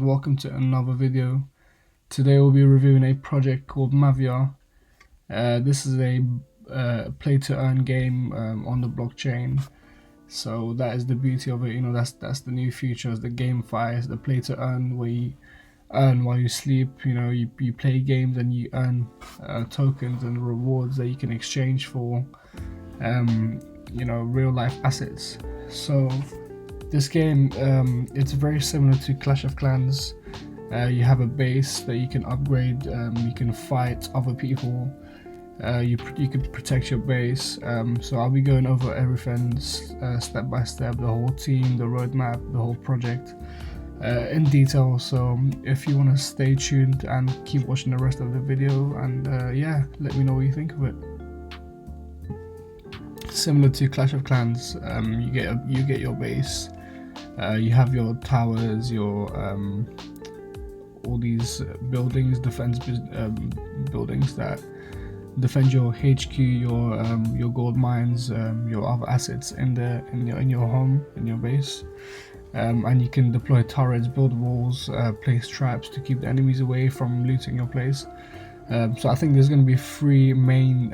Welcome to another video. Today we'll be reviewing a project called Mavia. This is a play to earn game on the blockchain. So that is the beauty of it. You know, that's the new features, the GameFi, the play to earn, where you earn while you sleep. You know, you play games and you earn tokens and rewards that you can exchange for real life assets. So this game, it's very similar to Clash of Clans. You have a base that you can upgrade, you can fight other people, you can protect your base. So I'll be going over everything step by step, the whole team, the roadmap, the whole project in detail. So if you want to stay tuned and keep watching the rest of the video, and let me know what you think of it. Similar to Clash of Clans, you get your base. You have your towers, your all these buildings, defense buildings that defend your HQ, your gold mines, your other assets in your home, in your base. And you can deploy turrets, build walls, place traps to keep the enemies away from looting your place. So I think there's going to be three main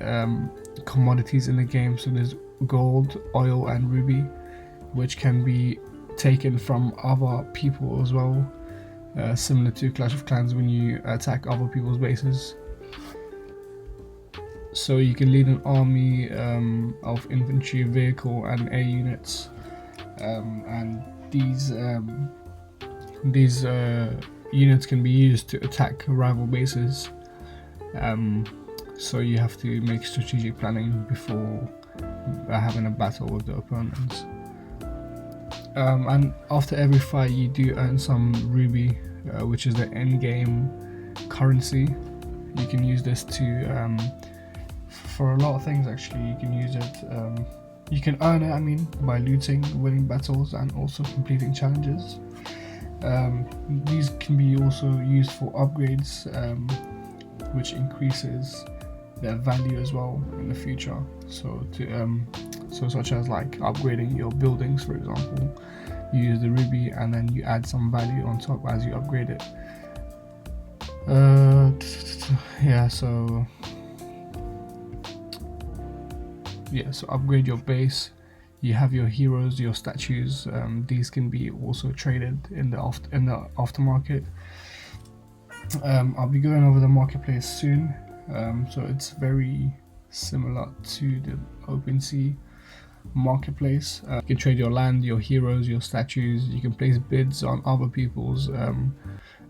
commodities in the game. So there's gold, oil, and ruby, which can be taken from other people as well, similar to Clash of Clans when you attack other people's bases. So you can lead an army of infantry, vehicle, and air units, and these units can be used to attack rival bases. So you have to make strategic planning before having a battle with the opponents. And after every fight you do earn some ruby, which is the end-game currency. You can use this to for a lot of things. Actually, you can use it, you can earn it by looting, winning battles, and also completing challenges. These can be also used for upgrades, which increases their value as well in the future. So such as like upgrading your buildings, for example, you use the ruby and then you add some value on top as you upgrade it. So upgrade your base. You have your heroes, your statues. These can be also traded in the aftermarket. I'll be going over the marketplace soon. So it's very similar to the OpenSea marketplace. You can trade your land, your heroes, your statues. You can place bids on other people's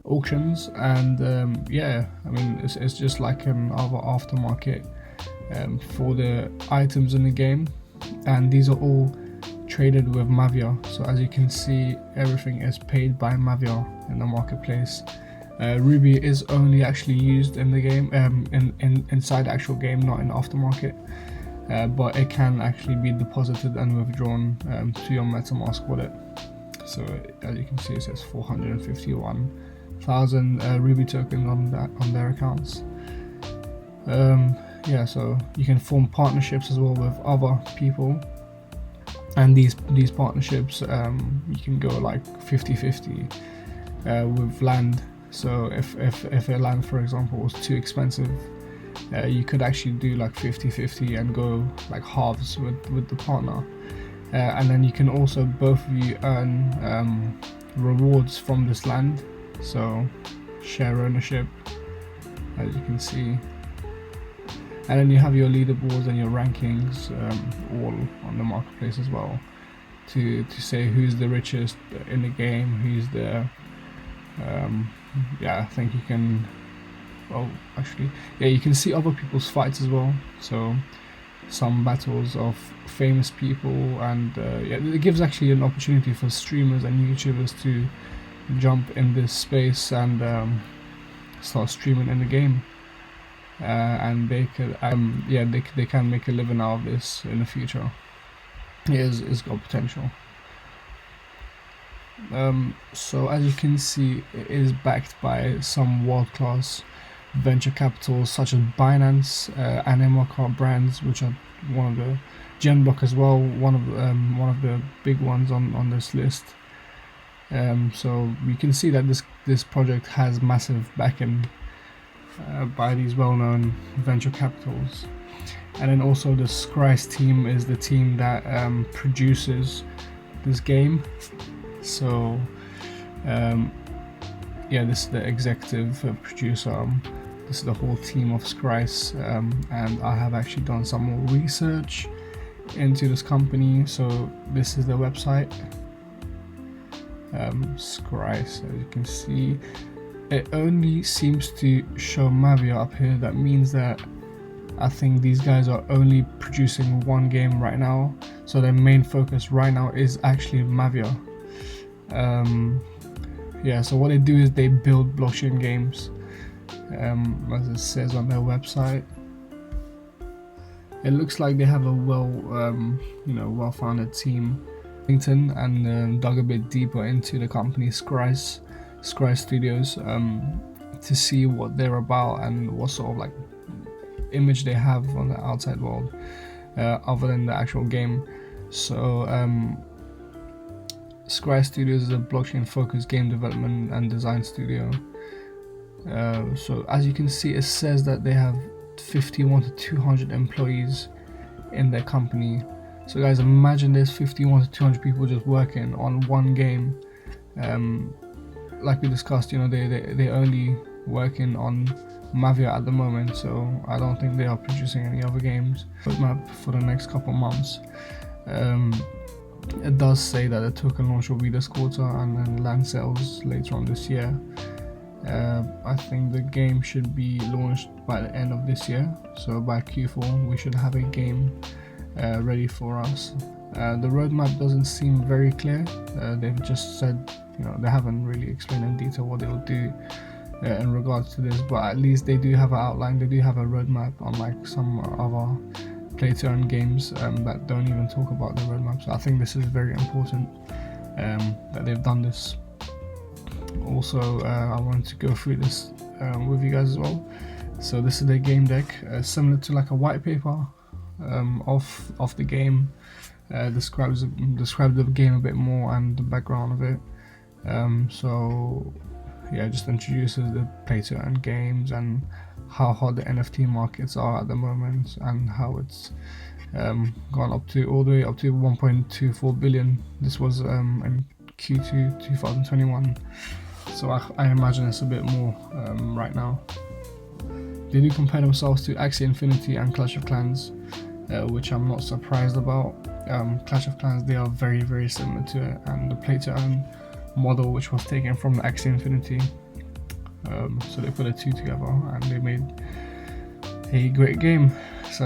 auctions, and it's just like another aftermarket for the items in the game. And these are all traded with Mavia. So as you can see, everything is paid by Mavia in the marketplace. Ruby is only actually used in the game, inside the actual game, not in the aftermarket, but it can actually be deposited and withdrawn to your MetaMask wallet. So as you can see, it says 451,000 Ruby tokens on their accounts. So you can form partnerships as well with other people, and these partnerships, you can go like 50-50 with land. So if a land, for example, was too expensive, you could actually do like 50-50 and go like halves with the partner. And then you can also, both of you, earn rewards from this land. So share ownership, as you can see. And then you have your leaderboards and your rankings all on the marketplace as well, to say who's the richest in the game, who's the I think you can, you can see other people's fights as well. So some battles of famous people, and it gives actually an opportunity for streamers and YouTubers to jump in this space and start streaming in the game. And they could they can make a living out of this in the future. It's got potential. So as you can see, it is backed by some world-class venture capitals such as Binance, Animal Car Brands, which are one of the Genblock as well, one of the big ones on this list. So you can see that this project has massive backing by these well-known venture capitals. And then also the Scry's team is the team that produces this game. So yeah, this is the executive producer. This is the whole team of Scry's, and I have actually done some more research into this company. So this is the website, Scry's. As you can see, it only seems to show Mavia up here. That means that I think these guys are only producing one game right now, so their main focus right now is actually Mavia. Yeah, so what they do is they build blockchain games, as it says on their website. It looks like they have a well-founded team. And dug a bit deeper into the company Scry Studios to see what they're about and what sort of like image they have on the outside world, other than the actual game. So Scry Studios is a blockchain focused game development and design studio. So as you can see, it says that they have 51 to 200 employees in their company. So guys, imagine there's 51 to 200 people just working on one game. Like we discussed, they're only working on Mavia at the moment, so I don't think they are producing any other games. Roadmap for the next couple months. It does say that the token launch will be this quarter and then land sales later on this year. I think the game should be launched by the end of this year, so by Q4 we should have a game ready for us. The roadmap doesn't seem very clear. They've just said, they haven't really explained in detail what they'll do in regards to this, but at least they do have an outline, they do have a roadmap, unlike some other play to earn games that don't even talk about the roadmap. So I think this is very important that they've done this. Also, I wanted to go through this with you guys as well. So this is the game deck, similar to like a white paper of the game. Describes the game a bit more and the background of it. So yeah, just introduces the play to earn games and how hot the NFT markets are at the moment, and how it's gone all the way up to 1.24 billion. This was in Q2 2021, so I imagine it's a bit more right now. They do compare themselves to Axie Infinity and Clash of Clans, which I'm not surprised about. Clash of Clans, they are very, very similar to it, and the play to earn model, which was taken from the Axie Infinity. So they put the two together and they made a great game. So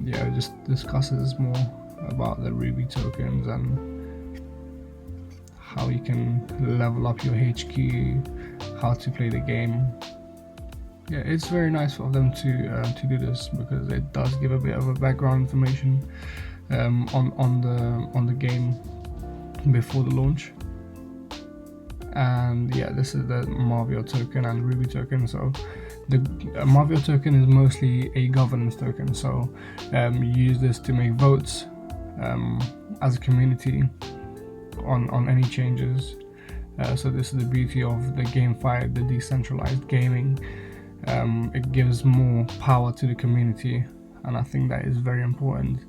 yeah, it just discusses more about the Ruby tokens and how you can level up your HQ, how to play the game. Yeah, it's very nice of them to do this, because it does give a bit of a background information on the game before the launch. And yeah, this is the Mavia token and Ruby token. So the Mavia token is mostly a governance token, so you use this to make votes as a community on any changes. So this is the beauty of the GameFi, the decentralized gaming. It gives more power to the community, and I think that is very important.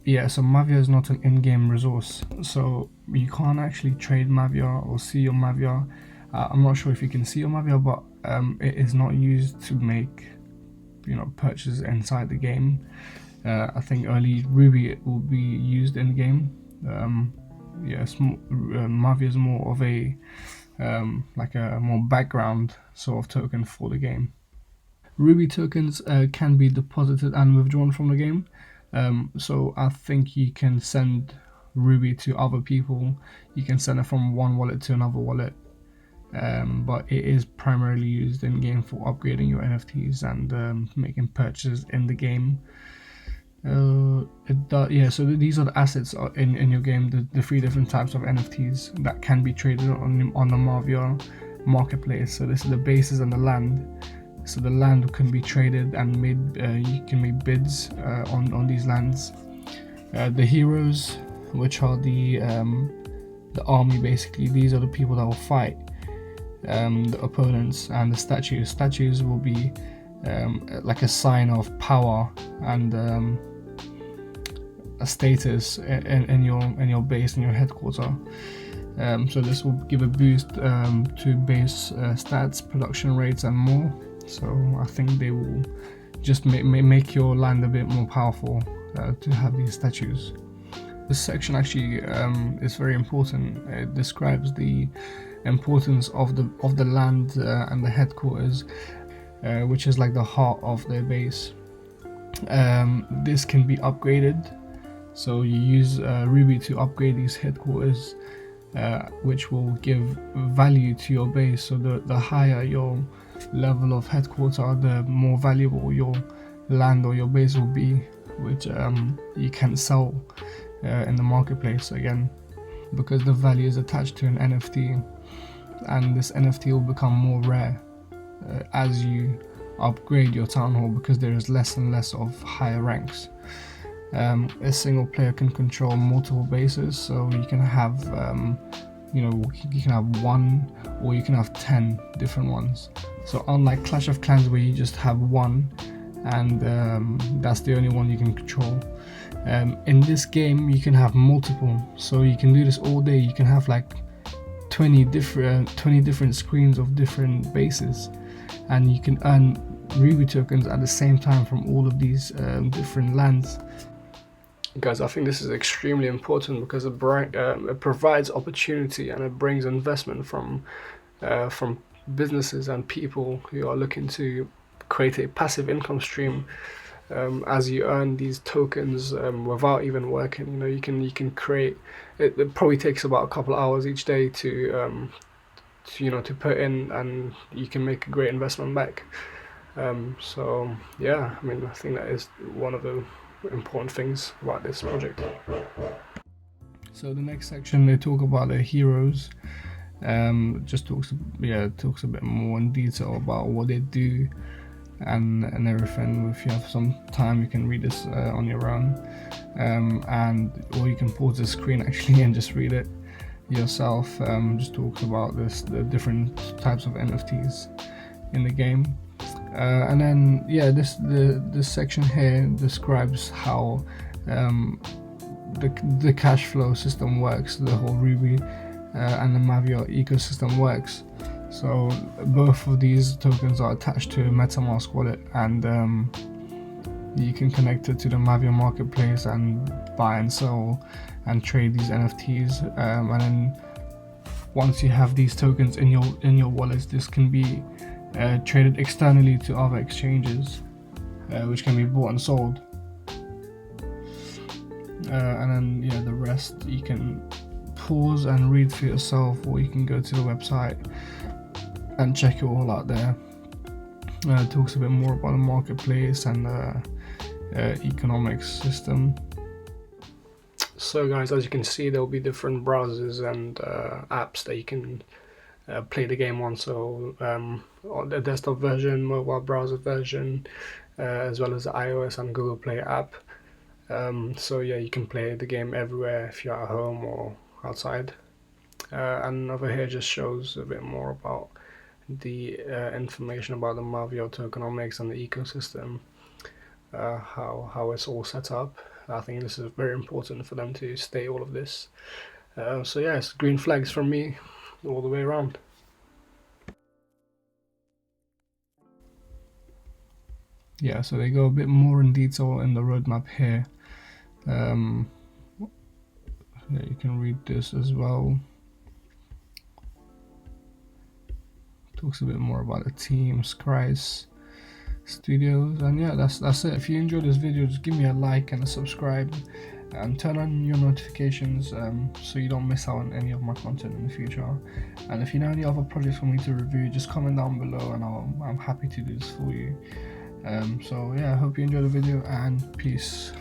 Yeah, so Mavia is not an in-game resource, so you can't actually trade Mavia or see your Mavia. I'm not sure if you can see your Mavia, but it is not used to make purchases inside the game. I think early Ruby will be used in game. Yeah, Mavia is more of a like a more background sort of token for the game. Ruby tokens can be deposited and withdrawn from the game. So I think you can send Ruby to other people. You can send it from one wallet to another wallet, but it is primarily used in game for upgrading your NFTs and making purchases in the game. Yeah, so these are the assets in your game, the three different types of NFTs that can be traded on the Mavia marketplace. So this is the bases and the land. So the land can be traded and made. You can make bids on these lands. The heroes, which are the the army. Basically, these are the people that will fight the opponents, and the statues will be like a sign of power and a status in your base, in your headquarters. So this will give a boost to base stats, production rates, and more. So I think they will just make your land a bit more powerful to have these statues. This section actually is very important. It describes the importance of the land and the headquarters, which is like the heart of their base. This can be upgraded, so you use Ruby to upgrade these headquarters, which will give value to your base. So the higher your level of headquarters, the more valuable your land or your base will be, which you can sell in the marketplace again, because the value is attached to an NFT, and this NFT will become more rare as you upgrade your town hall, because there is less and less of higher ranks. A single player can control multiple bases, so you can have you can have one, or you can have 10 different ones. So unlike Clash of Clans, where you just have one and that's the only one you can control, in this game you can have multiple. So you can do this all day. You can have like 20 different screens of different bases, and you can earn Ruby tokens at the same time from all of these different lands. Guys, I think this is extremely important, because it provides opportunity, and it brings investment from businesses and people who are looking to create a passive income stream as you earn these tokens without even working. You can create it. It probably takes about a couple of hours each day to put in, and you can make a great investment back. So yeah, I mean, I think that is one of the important things about this project. So the next section, they talk about the heroes. Just talks a bit more in detail about what they do and everything. If you have some time, you can read this on your own, or you can pause the screen actually and just read it yourself. Just talks about the different types of NFTs in the game. And then this section here describes how the cash flow system works, the whole Ruby and the Mavia ecosystem works. So both of these tokens are attached to a MetaMask wallet, and you can connect it to the Mavia marketplace and buy and sell and trade these NFTs. And then once you have these tokens in your wallets, this can be traded externally to other exchanges, which can be bought and sold. And then the rest you can pause and read for yourself, or you can go to the website and check it all out there. It talks a bit more about the marketplace and economics system. So guys, as you can see, there will be different browsers and apps that you can play the game on. So on the desktop version, mobile browser version, as well as the iOS and Google Play app. So yeah, you can play the game everywhere if you're at home or outside. And over here just shows a bit more about the information about the Mavia tokenomics and the ecosystem, how it's all set up. I think this is very important for them to state all of this. So yeah, it's green flags from me all the way around. Yeah, so they go a bit more in detail in the roadmap here. Yeah, you can read this as well. Talks a bit more about the team, Scry's Studios, and yeah, that's it. If you enjoyed this video, just give me a like and a subscribe, and turn on your notifications so you don't miss out on any of my content in the future. And if you know any other projects for me to review, just comment down below, and I'm happy to do this for you. So yeah, I hope you enjoyed the video, and peace.